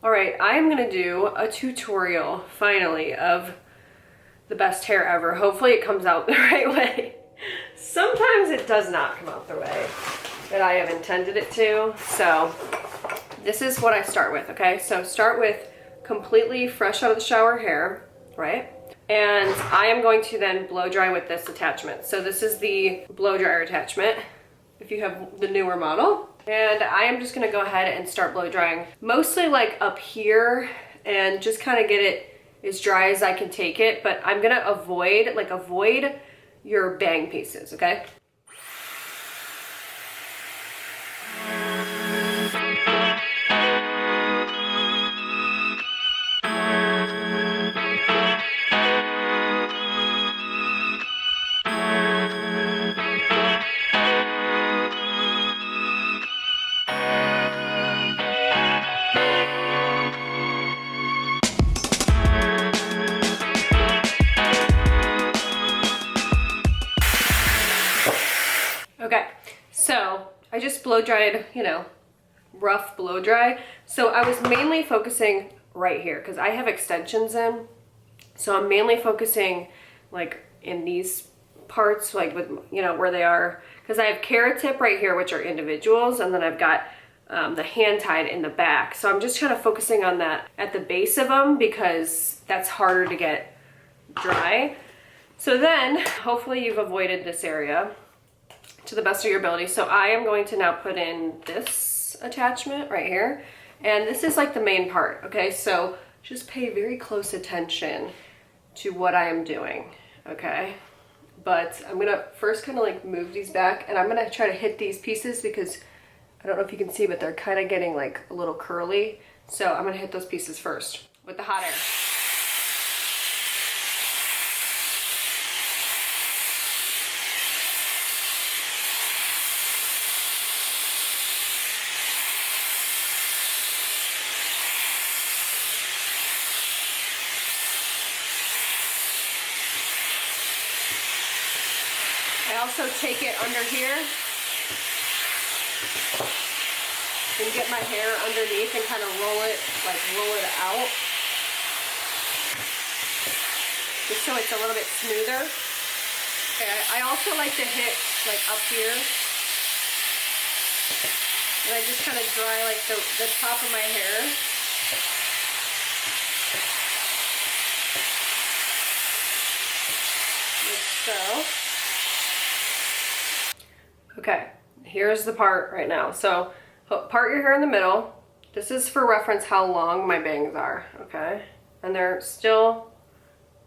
All right, I am gonna do a tutorial, finally, of the best hair ever. Hopefully it comes out the right way. Sometimes it does not come out the way that I have intended it to. So this is what I start with, okay? So start with completely fresh out of the shower hair, right? And I am going to then blow dry with this attachment. So this is the blow dryer attachment, if you have the newer model. And I am just gonna go ahead and start blow drying, mostly like up here, and just kind of get it as dry as I can take it. But I'm gonna avoid your bang pieces, okay? Okay, so I just blow dried, you know, rough blow dry. So I was mainly focusing right here because I have extensions in. So I'm mainly focusing like in these parts, like with, you know, where they are. Because I have carrot tip right here, which are individuals, and then I've got the hand tied in the back. So I'm just kind of focusing on that at the base of them because that's harder to get dry. So then hopefully you've avoided this area to the best of your ability. So I am going to now put in this attachment right here. And this is like the main part, okay? So just pay very close attention to what I am doing, okay? But I'm gonna first kind of like move these back, and I'm gonna try to hit these pieces because I don't know if you can see, but they're kind of getting like a little curly. So I'm gonna hit those pieces first with the hot air. I also take it under here and get my hair underneath and kind of roll it out, just so it's a little bit smoother. Okay, I also like to hit like up here, and I just kind of dry like the top of my hair. Like so. Okay, here's the part right now. So part your hair in the middle. This is for reference how long my bangs are, okay? And they're still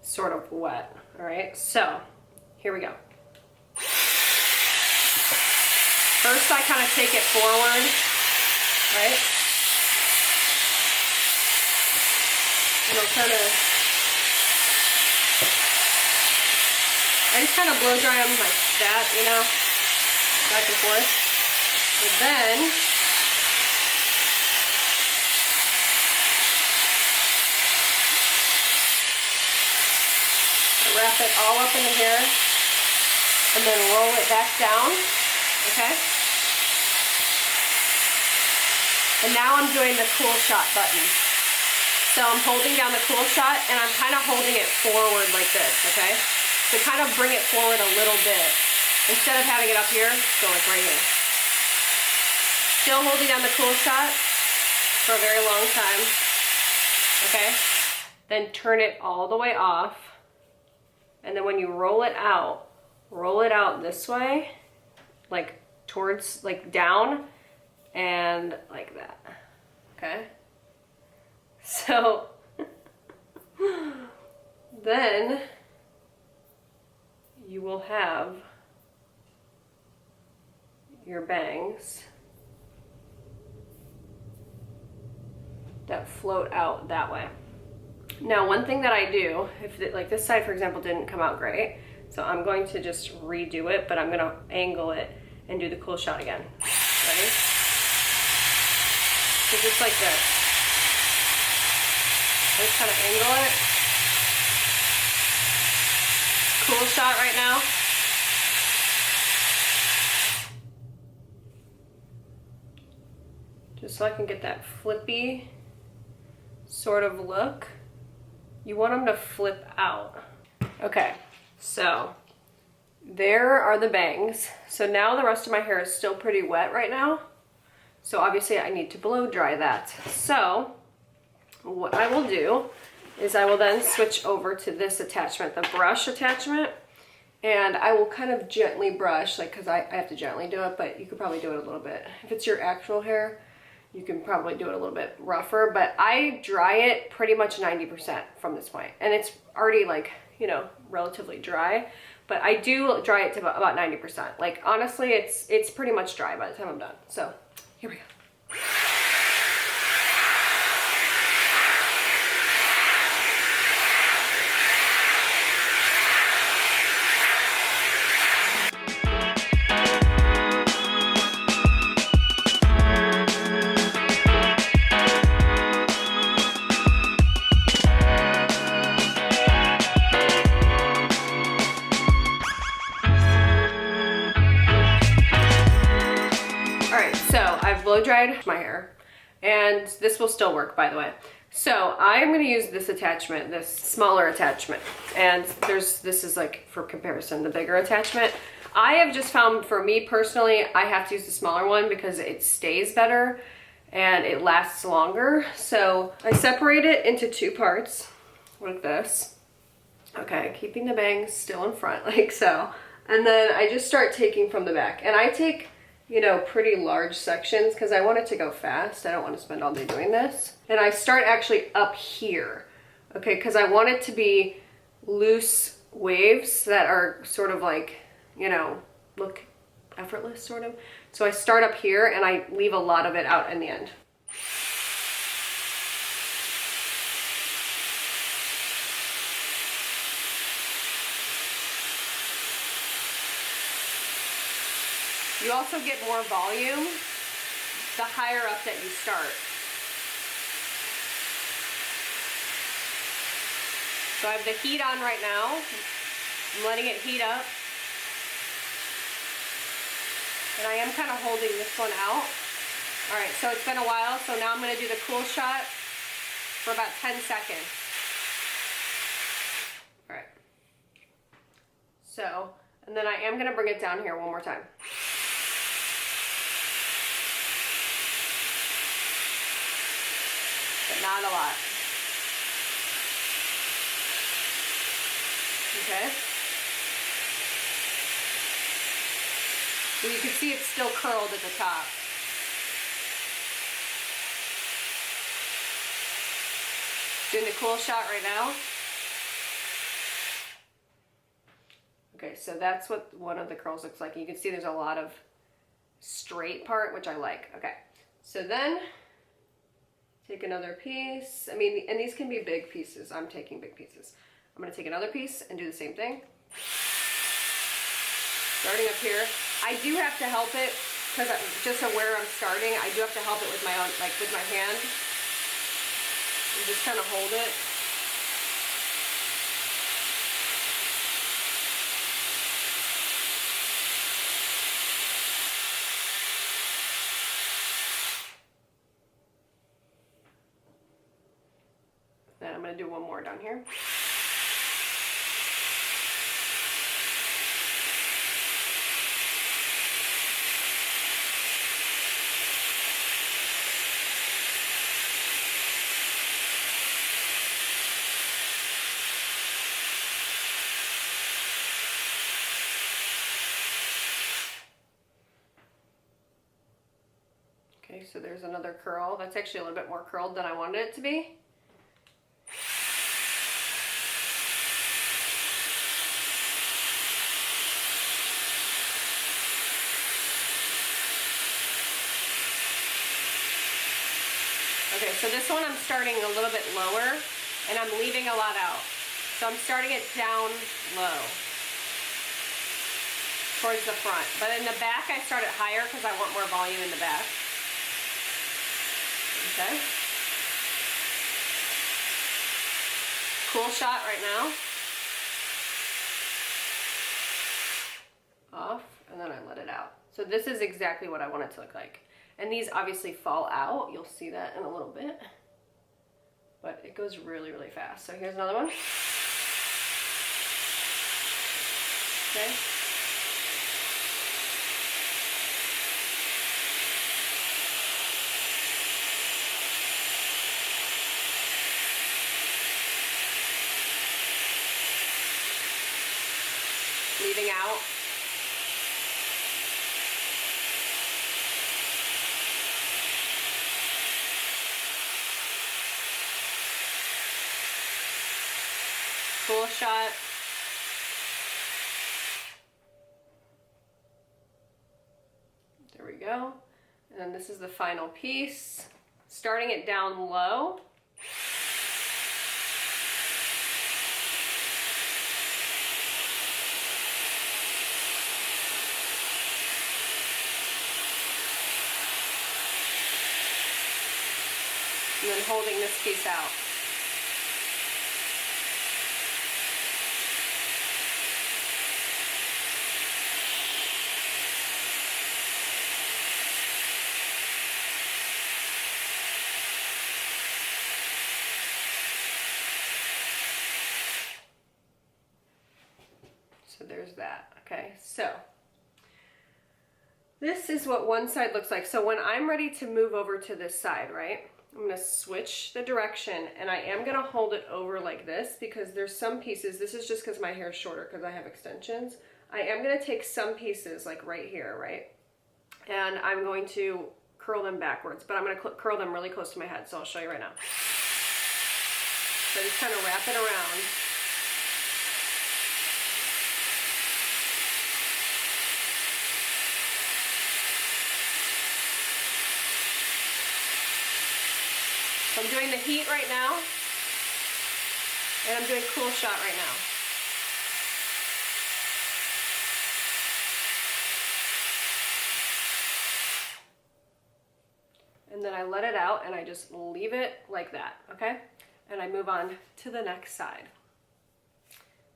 sort of wet, all right? So here we go. First I kind of take it forward, right? And I'll kind of, I just kind of blow dry them like that, you know? Back and forth. And then I wrap it all up in the hair and then roll it back down, okay? And now I'm doing the cool shot button. So I'm holding down the cool shot and I'm kind of holding it forward like this, okay? So kind of bring it forward a little bit. Instead of having it up here, go like right here. Still holding down the cool shot for a very long time, okay? Then turn it all the way off. And then when you roll it out this way, like towards, like down, and like that, okay? So, then you will have your bangs that float out that way. Now, one thing that I do, if like this side, for example, didn't come out great, so I'm going to just redo it, but I'm gonna angle it and do the cool shot again. Ready? So just like this. I just kind of angle it. Cool shot right now. Just so I can get that flippy sort of look. You want them to flip out. Okay, so there are the bangs. So now the rest of my hair is still pretty wet right now. So obviously I need to blow dry that. So what I will do is I will then switch over to this attachment, the brush attachment, and I will kind of gently brush, like, cause I have to gently do it, but you could probably do it a little bit. If it's your actual hair, you can probably do it a little bit rougher, but I dry it pretty much 90% from this point. And it's already like, you know, relatively dry, but I do dry it to about 90%. Like honestly, it's pretty much dry by the time I'm done. So here we go. Blow dried my hair, and this will still work, by the way. So I'm going to use this attachment, this smaller attachment, and this is like, for comparison, the bigger attachment. I have just found, for me personally, I have to use the smaller one because it stays better and it lasts longer. So I separate it into two parts like this. Okay, keeping the bangs still in front like so, and then I just start taking from the back, and I take, you know, pretty large sections because I want it to go fast. I don't want to spend all day doing this. And I start actually up here, okay, because I want it to be loose waves that are sort of like, you know, look effortless sort of. So I start up here and I leave a lot of it out in the end. You also get more volume the higher up that you start. So I have the heat on right now. I'm letting it heat up. And I am kind of holding this one out. All right, so it's been a while, so now I'm gonna do the cool shot for about 10 seconds. All right. So, and then I am gonna bring it down here one more time. But not a lot. Okay. So you can see it's still curled at the top. Doing the cool shot right now. Okay, so that's what one of the curls looks like. You can see there's a lot of straight part, which I like. Okay, so then take another piece. I mean, and these can be big pieces. I'm taking big pieces. I'm gonna take another piece and do the same thing. Starting up here. I do have to help it, because just of where I'm starting, I do have to help it with my own, like with my hand. And just kind of hold it. Then I'm going to do one more down here. Okay, so there's another curl. That's actually a little bit more curled than I wanted it to be. Okay, so this one I'm starting a little bit lower and I'm leaving a lot out. So I'm starting it down low towards the front. But in the back I start it higher because I want more volume in the back. Okay. Cool shot right now. Off, and then I let it out. So this is exactly what I want it to look like. And these obviously fall out. You'll see that in a little bit. but it goes really, really fast. So here's another one. Okay. Leaving out. Full shot. There we go. And then this is the final piece. Starting it down low. And then holding this piece out. So there's that, okay? So this is what one side looks like. So when I'm ready to move over to this side, right? I'm gonna switch the direction and I am gonna hold it over like this because there's some pieces, this is just because my hair is shorter because I have extensions. I am gonna take some pieces like right here, right? And I'm going to curl them backwards, but I'm gonna curl them really close to my head, so I'll show you right now. So just kind of wrap it around. So I'm doing the heat right now, and I'm doing cool shot right now. And then I let it out and I just leave it like that, okay? And I move on to the next side.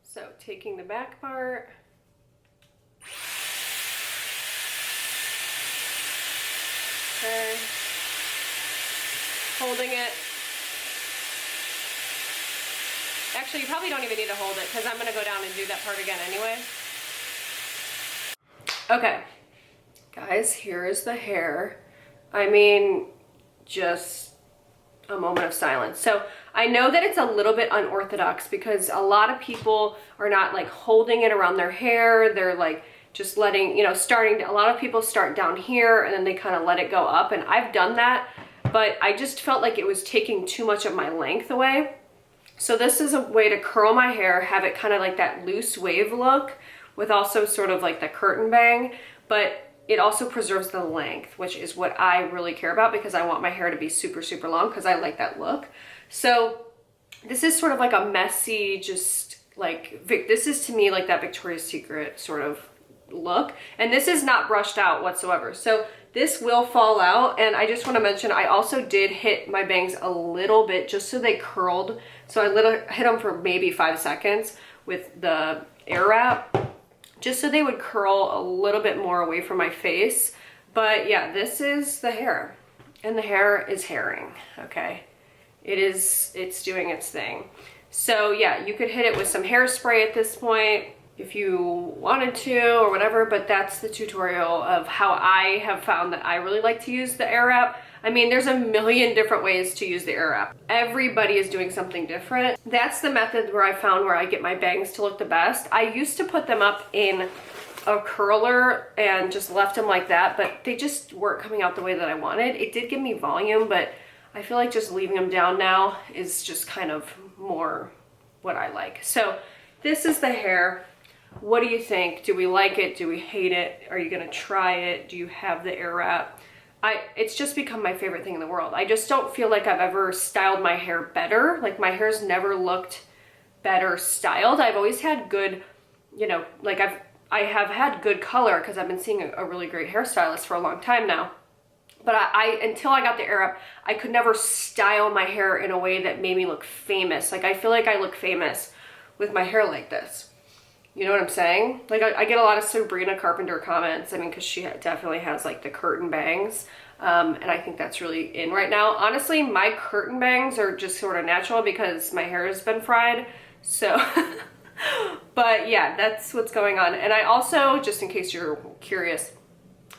So taking the back part, okay, holding it. Actually, you probably don't even need to hold it because I'm gonna go down and do that part again anyway. Okay, guys, here is the hair. I mean, just a moment of silence. So I know that it's a little bit unorthodox because a lot of people are not like holding it around their hair. They're like just letting, you know, a lot of people start down here and then they kind of let it go up. And I've done that, but I just felt like it was taking too much of my length away. So this is a way to curl my hair, have it kind of like that loose wave look with also sort of like the curtain bang, but it also preserves the length, which is what I really care about because I want my hair to be super, super long because I like that look. So this is sort of like a messy, just like, this is to me like that Victoria's Secret sort of look. And this is not brushed out whatsoever. So this will fall out. And I just want to mention, I also did hit my bangs a little bit just so they curled. So I hit them for maybe 5 seconds with the AIRWRAP, just so they would curl a little bit more away from my face. But yeah, this is the hair, and the hair is hairing, okay? It's doing its thing. So yeah, you could hit it with some hairspray at this point if you wanted to or whatever, but that's the tutorial of how I have found that I really like to use the AIRWRAP. I mean, there's a million different ways to use the AIRWRAP. Everybody is doing something different. That's the method where I found where I get my bangs to look the best. I used to put them up in a curler and just left them like that, but they just weren't coming out the way that I wanted. It did give me volume, but I feel like just leaving them down now is just kind of more what I like. So this is the hair. What do you think? Do we like it? Do we hate it? Are you gonna try it? Do you have the AIRWRAP? It's just become my favorite thing in the world. I just don't feel like I've ever styled my hair better. Like my hair's never looked better styled. I've always had good, you know, like I have had good color because I've been seeing a really great hairstylist for a long time now. But until I got the AIRWRAP, I could never style my hair in a way that made me look famous. Like I feel like I look famous with my hair like this. You know what I'm saying? Like I get a lot of Sabrina Carpenter comments. I mean, because she definitely has like the curtain bangs. And I think that's really in right now. Honestly, my curtain bangs are just sort of natural because my hair has been fried. So, but yeah, that's what's going on. And I also, just in case you're curious,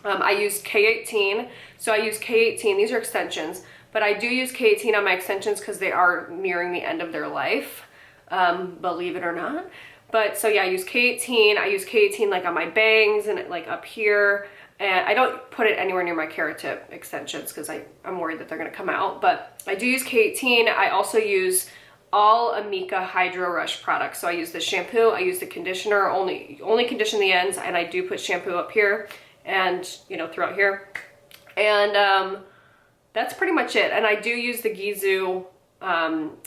I use K18. So I use K18, these are extensions, but I do use K18 on my extensions because they are nearing the end of their life, believe it or not. But so yeah, I use K18. I use K18 like on my bangs and like up here. And I don't put it anywhere near my carrot tip extensions because I'm worried that they're gonna come out. But I do use K18. I also use all Amika Hydro Rush products. So I use the shampoo, I use the conditioner, only condition the ends, and I do put shampoo up here and, you know, throughout here. And that's pretty much it. And I do use the Gizu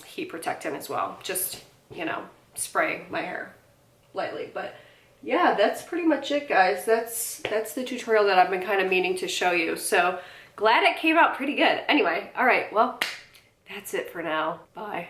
heat protectant as well. Just, you know, spray my hair lightly. But yeah, that's pretty much it, guys. That's the tutorial that I've been kind of meaning to show you. So glad it came out pretty good. Anyway, all right, well, that's it for now. Bye.